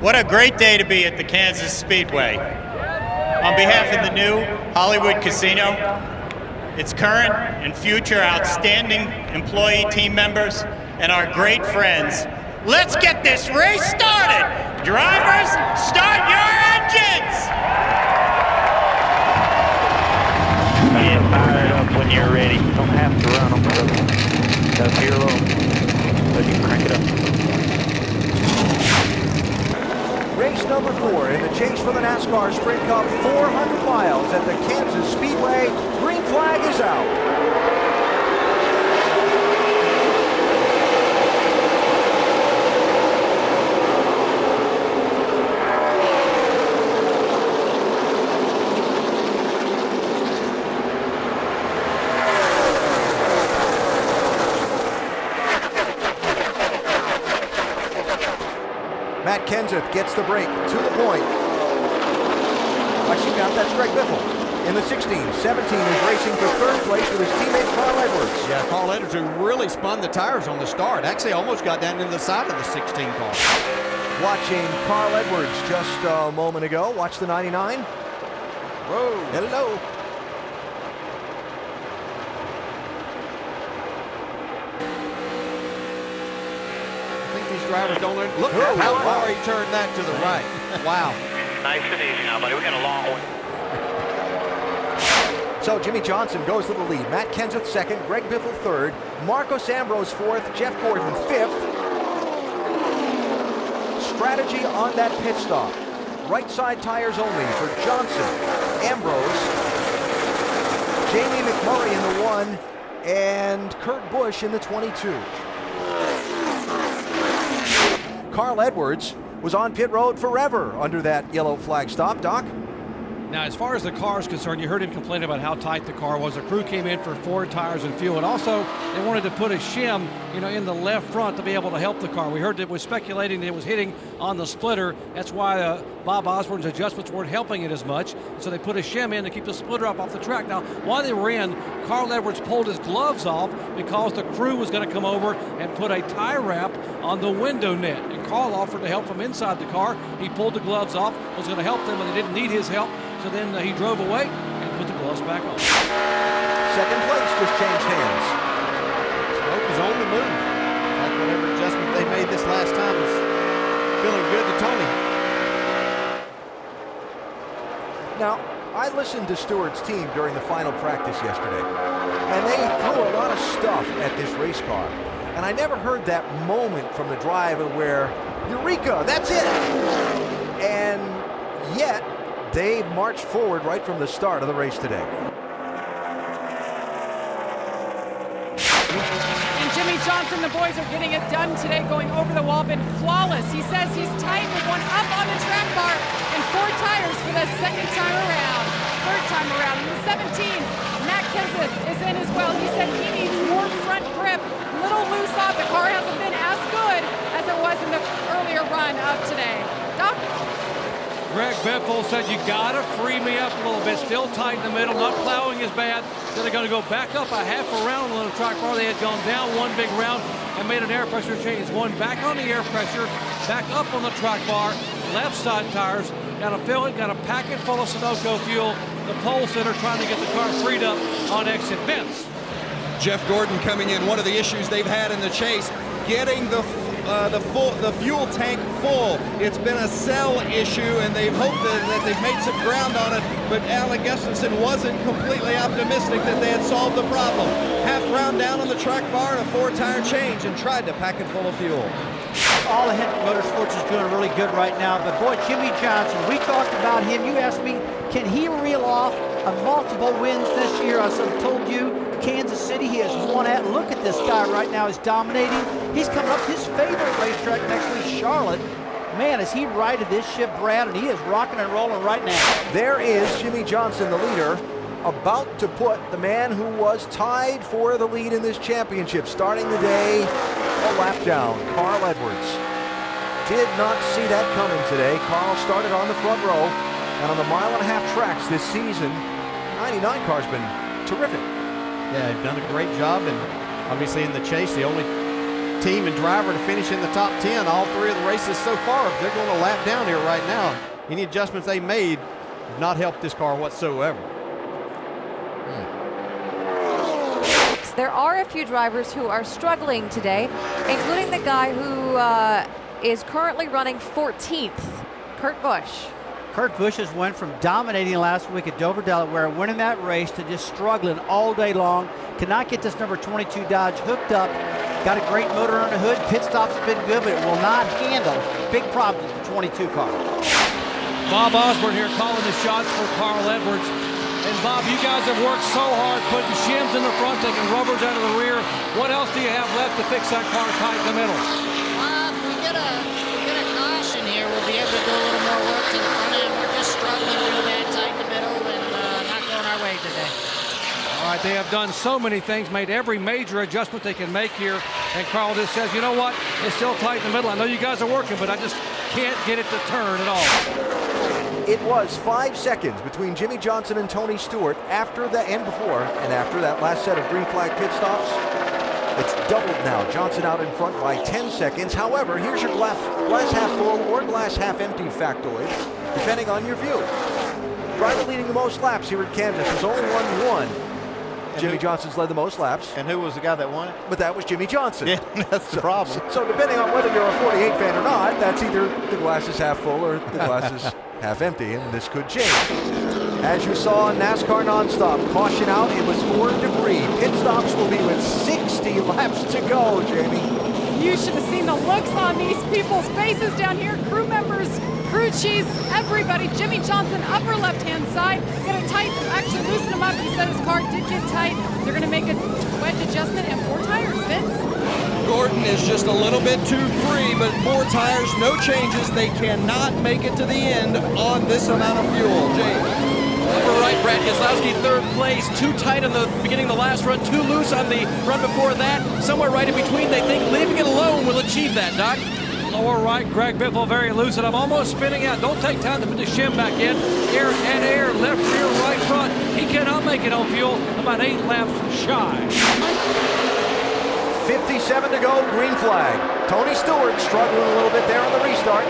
What a great day to be at the Kansas Speedway. On behalf of the new Hollywood Casino, its current and future outstanding employee team members, and our great friends, let's get this race started! Drivers, start your engines! Get fired up when you're ready. Don't have to run them, but up here low. But you can crank it up. Race number 4 in the chase for the Nascar Sprint Cup, 400 miles at the Kansas Speedway. Green flag is out. Matt Kenseth gets the break to the point. Actually, now that's Greg Biffle in the 16. 17 is racing for third place with his teammate Carl Edwards. Yeah, Carl Edwards, who really spun the tires on the start. Actually almost got down into the side of the 16 car. Watching Carl Edwards just a moment ago. Watch the 99. Whoa. Hello. Drivers don't learn. Look how far he turned that to the right. Wow. Nice and easy now, buddy. We got a long one. So Jimmy Johnson goes to the lead. Matt Kenseth second, Greg Biffle third, Marcos Ambrose fourth, Jeff Gordon fifth. Strategy on that pit stop. Right side tires only for Johnson, Ambrose, Jamie McMurray in the 1, and Kurt Busch in the 22. Carl Edwards was on pit road forever under that yellow flag stop. Doc? Now, as far as the car is concerned, you heard him complain about how tight the car was. The crew came in for 4 tires and fuel, and also they wanted to put a shim, in the left front to be able to help the car. We heard that it was speculating that it was hitting on the splitter. That's why Bob Osborne's adjustments weren't helping it as much. So they put a shim in to keep the splitter up off the track. Now, while they were in, Carl Edwards pulled his gloves off because the crew was going to come over and put a tie wrap on the window net. And Carl offered to help from inside the car. He pulled the gloves off, was going to help them, and they didn't need his help. So then he drove away and put the gloves back on. Second place just changed hands. Smoke is on the move. Like whatever adjustment they made this last time is feeling good to Tony. Now, I listened to Stewart's team during the final practice yesterday, and they threw a lot of stuff at this race car. And I never heard that moment from the driver where, Eureka, that's it! And yet, they've marched forward right from the start of the race today. And Jimmy Johnson, the boys are getting it done today, going over the wall, been flawless. He says he's tight with one up on the track bar and 4 tires for the second time around. Third time around. In the 17, Matt Kenseth is in as well. He said he needs more front grip. Little loose off. The car hasn't been as good as it was in the earlier run of today. Doc? Greg Biffle said, you got to free me up a little bit. Still tight in the middle. Not plowing is bad. So they're going to go back up a half a round on the track bar. They had gone down one big round and made an air pressure change. One back on the air pressure, back up on the track bar. Left side tires. Got to fill it. Got to pack it full of Sunoco fuel. The pole sitter trying to get the car freed up on exit. Vince. Jeff Gordon coming in. One of the issues they've had in the chase, getting the fuel tank full. It's been a cell issue, and they've hoped that they've made some ground on it, but Alec Gustafson wasn't completely optimistic that they had solved the problem. Half round down on the track bar and a 4-tire change, and tried to pack it full of fuel. All of Hendrick Motorsports is doing really good right now, but boy, Jimmy Johnson, we talked about him. You asked me, can he reel off multiple wins this year? I told you, Kansas City, he has won at. Look at this guy right now. He's dominating. He's coming up his favorite racetrack next week, Charlotte. Man, has he righted this ship, Brad, and he is rocking and rolling right now. There is Jimmy Johnson, the leader, about to put the man who was tied for the lead in this championship, starting the day a lap down, Carl Edwards. Did not see that coming today. Carl started on the front row, and on the 1.5-mile tracks this season, 99 car's been terrific. Yeah, they've done a great job, and obviously in the chase, the only team and driver to finish in the top 10 all 3 of the races so far. They're going to lap down here right now. Any adjustments they made have not helped this car whatsoever. There are a few drivers who are struggling today, including the guy who is currently running 14th, Kurt Busch. Kurt Busch has went from dominating last week at Dover, Delaware, winning that race, to just struggling all day long. Cannot get this number 22 Dodge hooked up. Got a great motor on the hood. Pit stops have been good, but it will not handle big problems with the 22 car. Bob Osborne here calling the shots for Carl Edwards. And Bob, you guys have worked so hard putting shims in the front, taking rubbers out of the rear. What else do you have left to fix that car tight in the middle? If we get a caution here, we'll be able to do a little more work to the front end. We're just struggling real bad tight in the middle and not going our way today. All right, they have done so many things, made every major adjustment they can make here. And Carl just says, you know what? It's still tight in the middle. I know you guys are working, but I just can't get it to turn at all. It was 5 seconds between Jimmy Johnson and Tony Stewart after the and before and after that last set of green flag pit stops. It's doubled now. Johnson out in front by 10 seconds. However, here's your glass half full or glass half empty factoid, depending on your view. Driver leading the most laps here at Kansas. There's only one. Jimmy Johnson's led the most laps. And who was the guy that won it? But that was Jimmy Johnson. Yeah, that's the problem. So depending on whether you're a 48 fan or not, that's either the glass is half full or the glass is half empty, and this could change. As you saw in NASCAR Nonstop, caution out, it was 4 debris. Pit stops will be with 60 laps to go, Jamie. You should have seen the looks on these people's faces down here. Crew members, crew chiefs, everybody. Jimmy Johnson, upper left-hand side. Get it tight, actually loosen him up. He said his car did get tight. They're going to make a wedge adjustment and 4 tires, Vince. Gordon is just a little bit too free, but 4 tires, no changes. They cannot make it to the end on this amount of fuel. James. Over right, Brad Keselowski, 3rd place. Too tight on the beginning of the last run, too loose on the run before that. Somewhere right in between, they think leaving it alone will achieve that, Doc. Lower right, Greg Biffle very loose, and I'm almost spinning out. Don't take time to put the shim back in. Air and air, left rear, right front. He cannot make it on fuel. About 8 laps shy. 57 to go, green flag. Tony Stewart struggling a little bit there on the restart.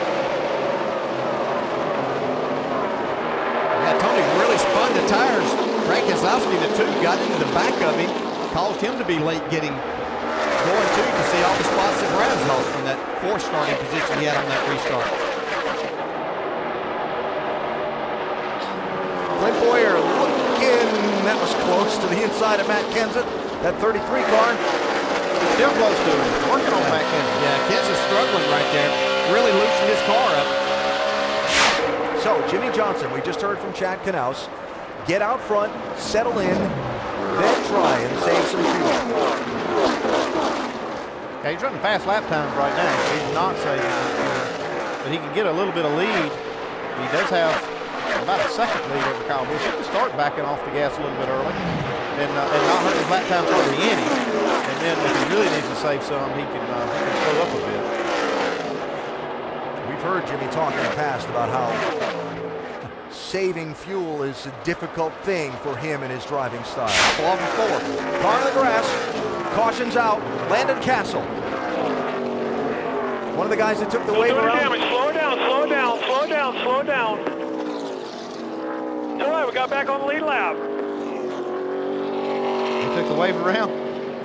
Yeah, Tony really spun the tires. Brad Keselowski, the 2, got into the back of him, caused him to be late getting going too. You can see all the spots that Brad's lost from that 4th starting position he had on that restart. Clint Boyer looking, that was close to the inside of Matt Kenseth. That 33 car. Still close to him, working on Matt Kenseth. Yeah, Kenseth struggling right there, really loosening his car up. So Jimmy Johnson, we just heard from Chad Knaus, get out front, settle in, then try and save some fuel. Yeah, he's running fast lap times right now. He's not saving any fuel, but he can get a little bit of lead. He does have about a second lead over Kyle Busch. He can start backing off the gas a little bit early and not hurt his lap times hardly any. And then if he really needs to save some, he can slow up a bit. We've heard Jimmy talk in the past about how saving fuel is a difficult thing for him and his driving style. Ball before. Car in the grass. Caution's out. Landon Castle. One of the guys that took the wave around. Slow down, slow down, slow down, slow down. It's all right, we got back on the lead lap. He took the wave around.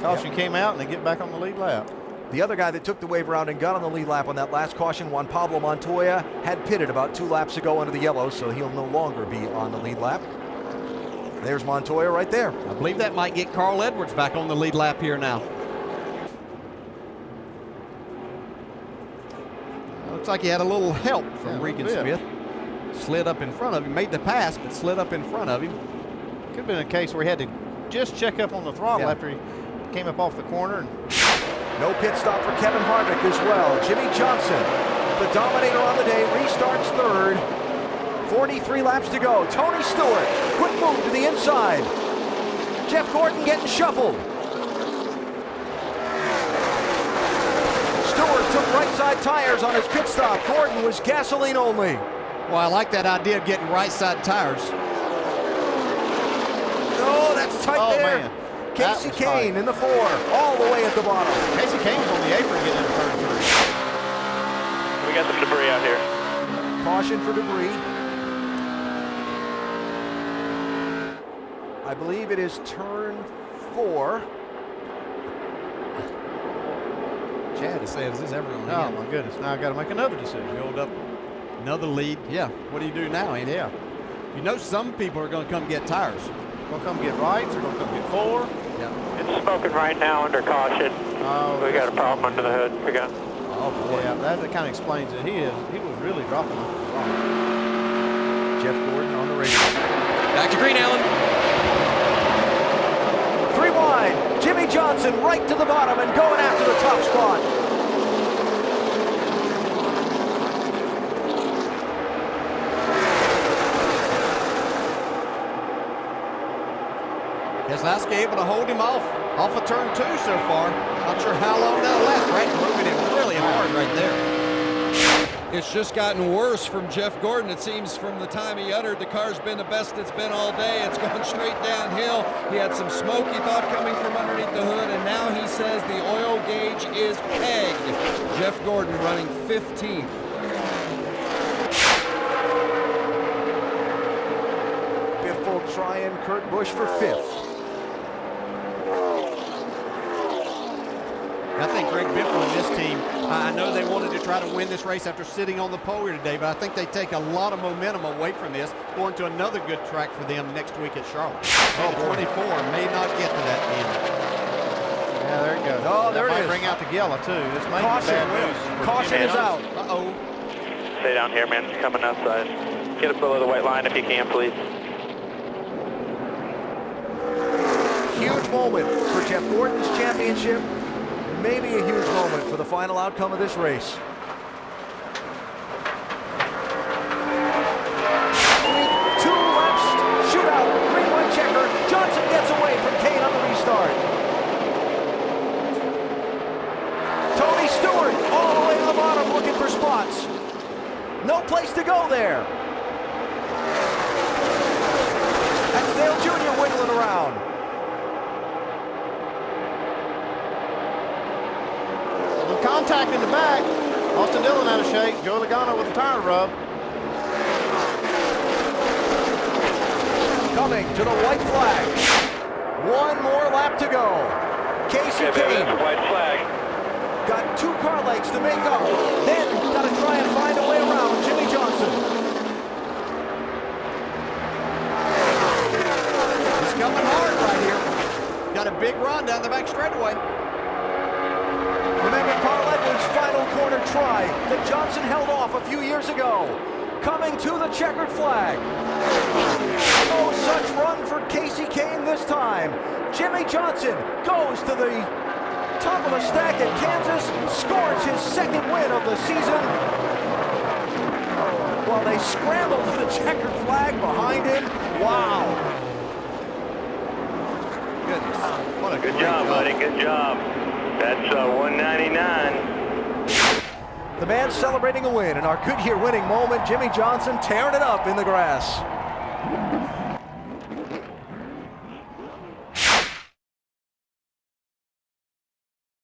Caution came out and they get back on the lead lap. The other guy that took the wave around and got on the lead lap on that last caution, Juan Pablo Montoya, had pitted about 2 laps ago under the yellow, so he'll no longer be on the lead lap. There's Montoya right there. I believe that might get Carl Edwards back on the lead lap here now. Looks like he had a little help from Regan Smith. Slid up in front of him, made the pass, but slid up in front of him. Could have been a case where he had to just check up on the throttle after he came up off the corner. No pit stop for Kevin Harvick as well. Jimmy Johnson, the dominator on the day, restarts 3rd. 43 laps to go. Tony Stewart, quick move to the inside. Jeff Gordon getting shuffled. Stewart took right side tires on his pit stop. Gordon was gasoline only. Well, I like that idea of getting right side tires. Oh, that's tight there. Man. Casey Kane in the 4, all the way at the bottom. Casey Kane's on the apron getting into turn 3. We got some debris out here. Caution for debris. I believe it is turn 4. Chad is saying, is this ever going to Oh end? my goodness, now I got to make another decision. Build up another lead. Yeah, what do you do now, Andy? Yeah. You know some people are going to come get tires. Going to come get rights, they're going to come get 4. Yeah. It's smoking right now under caution. Oh, We got a problem under the hood. We got. Oh, boy. Yeah, that kind of explains it. He was really dropping off the rock. Jeff Gordon on the radio. Back to Green, Allen. 3 wide. Jimmy Johnson right to the bottom and going after the top spot. Keselowski able to hold him off of turn 2 so far. Not sure how long that'll last. Right, moving him really hard right there. It's just gotten worse from Jeff Gordon. It seems from the time he uttered the car's been the best it's been all day. It's gone straight downhill. He had some smoke, he thought, coming from underneath the hood, and now he says the oil gauge is pegged. Jeff Gordon running 15th. Biff will try and Kurt Busch for 5th. I think Greg Biffle and this team, I know they wanted to try to win this race after sitting on the pole here today, but I think they take a lot of momentum away from this, going to another good track for them next week at Charlotte. Oh, 24 may not get to that end. Yeah, there it goes. Oh, there that it might is. bring out the yellow, too. This may Caution. be bad news. for Caution Jimmy is out. Johnson. Uh-oh. Stay down here, man. It's coming outside. Get us below the white line if you can, please. Huge moment for Jeff Gordon's championship. Maybe a huge moment for the final outcome of this race. 2 laps, shootout, green white checker. Johnson gets away from Kane on the restart. Tony Stewart all the way to the bottom looking for spots. No place to go there. That's Dale Jr. wiggling around. Contact in the back. Austin Dillon out of shape. Joey Logano with a tire rub. Coming to the white flag. 1 more lap to go. Casey Kane. White flag. Got 2 car legs to make up. Then got to try and find a way around Jimmy Johnson. He's coming hard right here. Got a big run down the back straightaway. Remember Carl Edwards' final corner try that Johnson held off a few years ago. Coming to the checkered flag. No such run for Casey Kane this time. Jimmy Johnson goes to the top of the stack at Kansas, scores his 2nd win of the season. While they scramble to the checkered flag behind him. Wow. Goodness. What a Good great job, buddy. Good job. That's 199. The man celebrating a win in our Goodyear winning moment. Jimmy Johnson tearing it up in the grass.